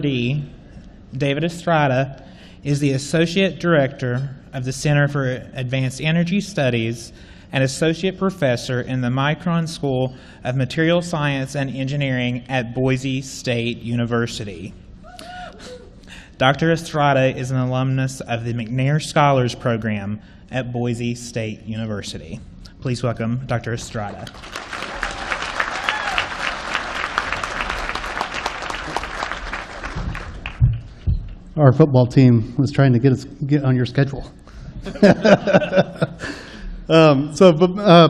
D. David Estrada is the Associate Director of the Center for Advanced Energy Studies and Associate Professor in the Micron School of Material Science and Engineering at Boise State University. Dr. Estrada is an alumnus of the McNair Scholars Program at Boise State University. Please welcome Dr. Estrada. Our football team was trying to get on your schedule.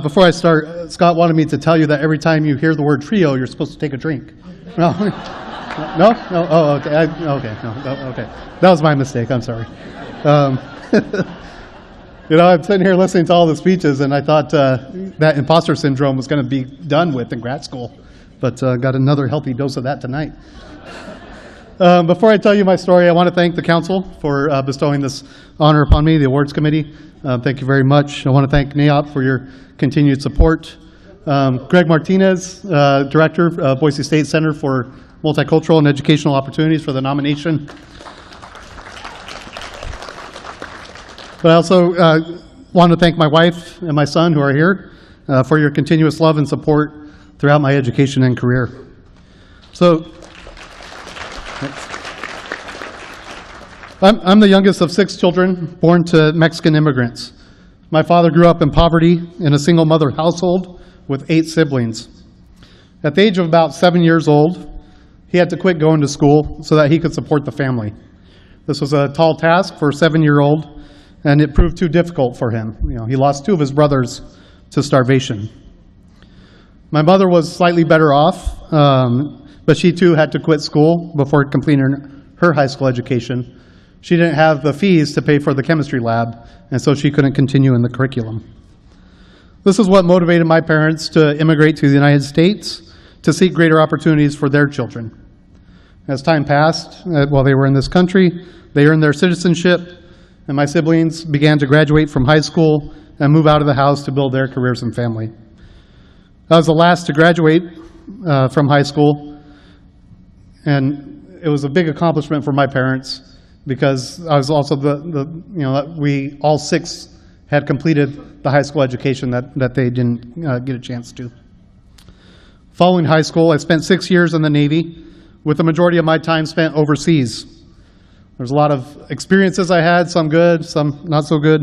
Before I start, Scott wanted me to tell you that every time you hear the word trio, you're supposed to take a drink. No? No? No? Oh, okay. Okay. That was my mistake. I'm sorry. I'm sitting here listening to all the speeches, and I thought that imposter syndrome was going to be done with in grad school, but got another healthy dose of that tonight. Before I tell you my story, I want to thank the council for bestowing this honor upon me, the awards committee. Thank you very much. I want to thank NAOP for your continued support. Greg Martinez, Director of Boise State Center for Multicultural and Educational Opportunities, for the nomination. But I also want to thank my wife and my son who are here for your continuous love and support throughout my education and career. I'm the youngest of 6 children born to Mexican immigrants. My father grew up in poverty in a single mother household with 8 siblings. At the age of about 7 years old, he had to quit going to school so that he could support the family. This was a tall task for a 7-year-old, and it proved too difficult for him. He lost 2 of his brothers to starvation. My mother was slightly better off, but she too had to quit school before completing her high school education. She didn't have the fees to pay for the chemistry lab, and so she couldn't continue in the curriculum. This is what motivated my parents to immigrate to the United States to seek greater opportunities for their children. As time passed, while they were in this country, they earned their citizenship, and my siblings began to graduate from high school and move out of the house to build their careers and family. I was the last to graduate from high school, and it was a big accomplishment for my parents because I was also we all 6 had completed the high school education that they didn't get a chance to. Following high school, I spent 6 years in the Navy, with the majority of my time spent overseas. There's a lot of experiences I had, some good, some not so good,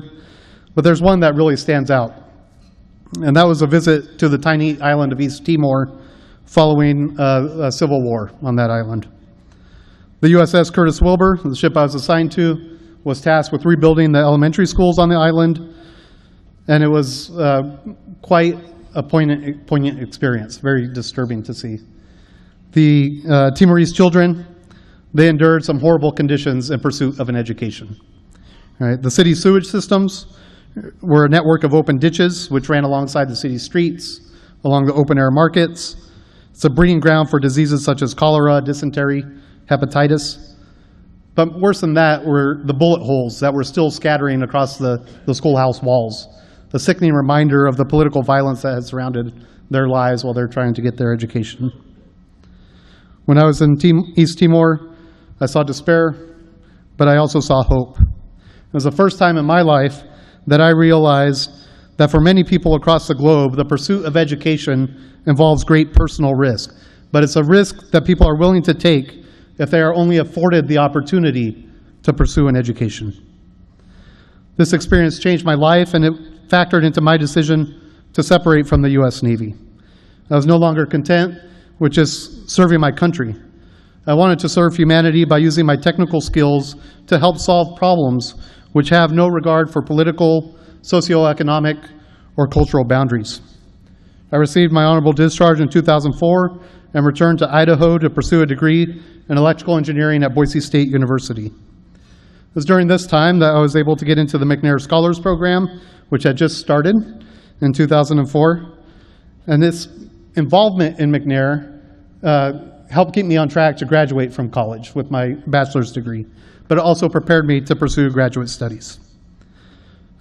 but there's one that really stands out. And that was a visit to the tiny island of East Timor following a civil war on that island. The USS Curtis Wilbur, the ship I was assigned to, was tasked with rebuilding the elementary schools on the island, and it was quite a poignant experience, very disturbing to see. The Timorese children, they endured some horrible conditions in pursuit of an education. All right, the city's sewage systems were a network of open ditches which ran alongside the city's streets, along the open-air markets. It's a breeding ground for diseases such as cholera, dysentery, hepatitis. But worse than that were the bullet holes that were still scattering across the schoolhouse walls, a sickening reminder of the political violence that had surrounded their lives while they're trying to get their education. When I was in East Timor, I saw despair, but I also saw hope. It was the first time in my life that I realized that for many people across the globe, the pursuit of education involves great personal risk. But it's a risk that people are willing to take if they are only afforded the opportunity to pursue an education. This experience changed my life, and it factored into my decision to separate from the U.S. Navy. I was no longer content with just serving my country. I wanted to serve humanity by using my technical skills to help solve problems which have no regard for political, socioeconomic, or cultural boundaries. I received my honorable discharge in 2004 and returned to Idaho to pursue a degree in electrical engineering at Boise State University. It was during this time that I was able to get into the McNair Scholars Program, which had just started in 2004. And this involvement in McNair helped keep me on track to graduate from college with my bachelor's degree, but it also prepared me to pursue graduate studies.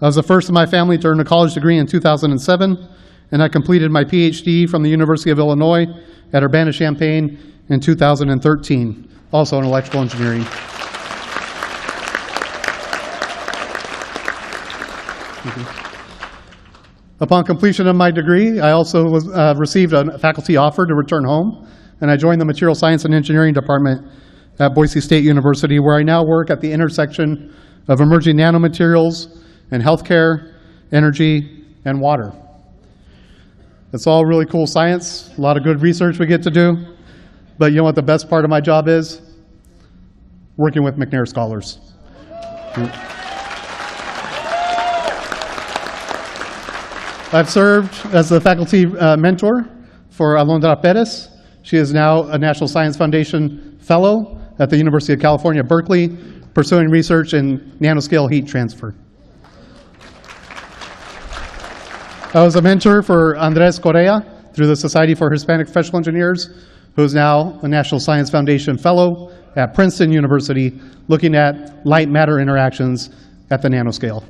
I was the first in my family to earn a college degree in 2007, and I completed my PhD from the University of Illinois at Urbana-Champaign in 2013, also in electrical engineering. Upon completion of my degree, I also received a faculty offer to return home, and I joined the Material Science and Engineering Department at Boise State University, where I now work at the intersection of emerging nanomaterials and healthcare, energy, and water. It's all really cool science, a lot of good research we get to do, but you know what the best part of my job is? Working with McNair scholars. I've served as the faculty mentor for Alumnus Perez. She is now a National Science Foundation Fellow at the University of California, Berkeley, pursuing research in nanoscale heat transfer. I was a mentor for Andres Correa through the Society for Hispanic Professional Engineers, who is now a National Science Foundation Fellow at Princeton University, looking at light matter interactions at the nanoscale.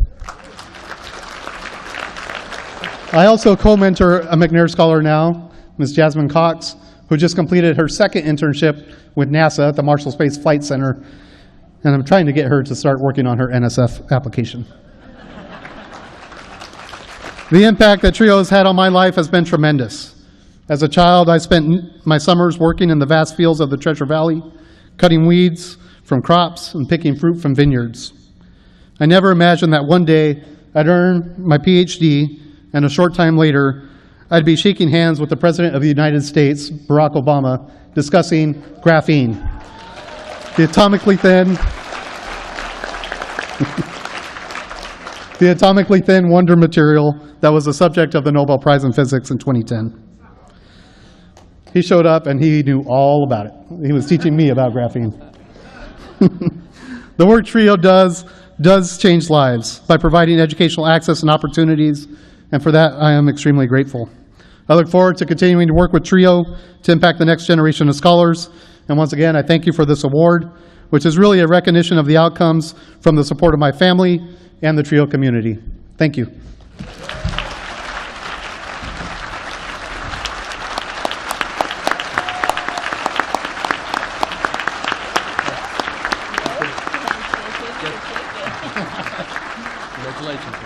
I also co-mentor a McNair scholar now, Ms. Jasmine Cox, who just completed her second internship with NASA at the Marshall Space Flight Center, and I'm trying to get her to start working on her NSF application. The impact that TRIO has had on my life has been tremendous. As a child, I spent my summers working in the vast fields of the Treasure Valley, cutting weeds from crops and picking fruit from vineyards. I never imagined that one day I'd earn my PhD, and a short time later, I'd be shaking hands with the President of the United States, Barack Obama, discussing graphene, the atomically thin wonder material that was the subject of the Nobel Prize in Physics in 2010. He showed up and he knew all about it. He was teaching me about graphene. The work TRIO does change lives by providing educational access and opportunities, and for that I am extremely grateful. I look forward to continuing to work with TRIO to impact the next generation of scholars, and once again I thank you for this award, which is really a recognition of the outcomes from the support of my family and the TRIO community. Thank you. Congratulations.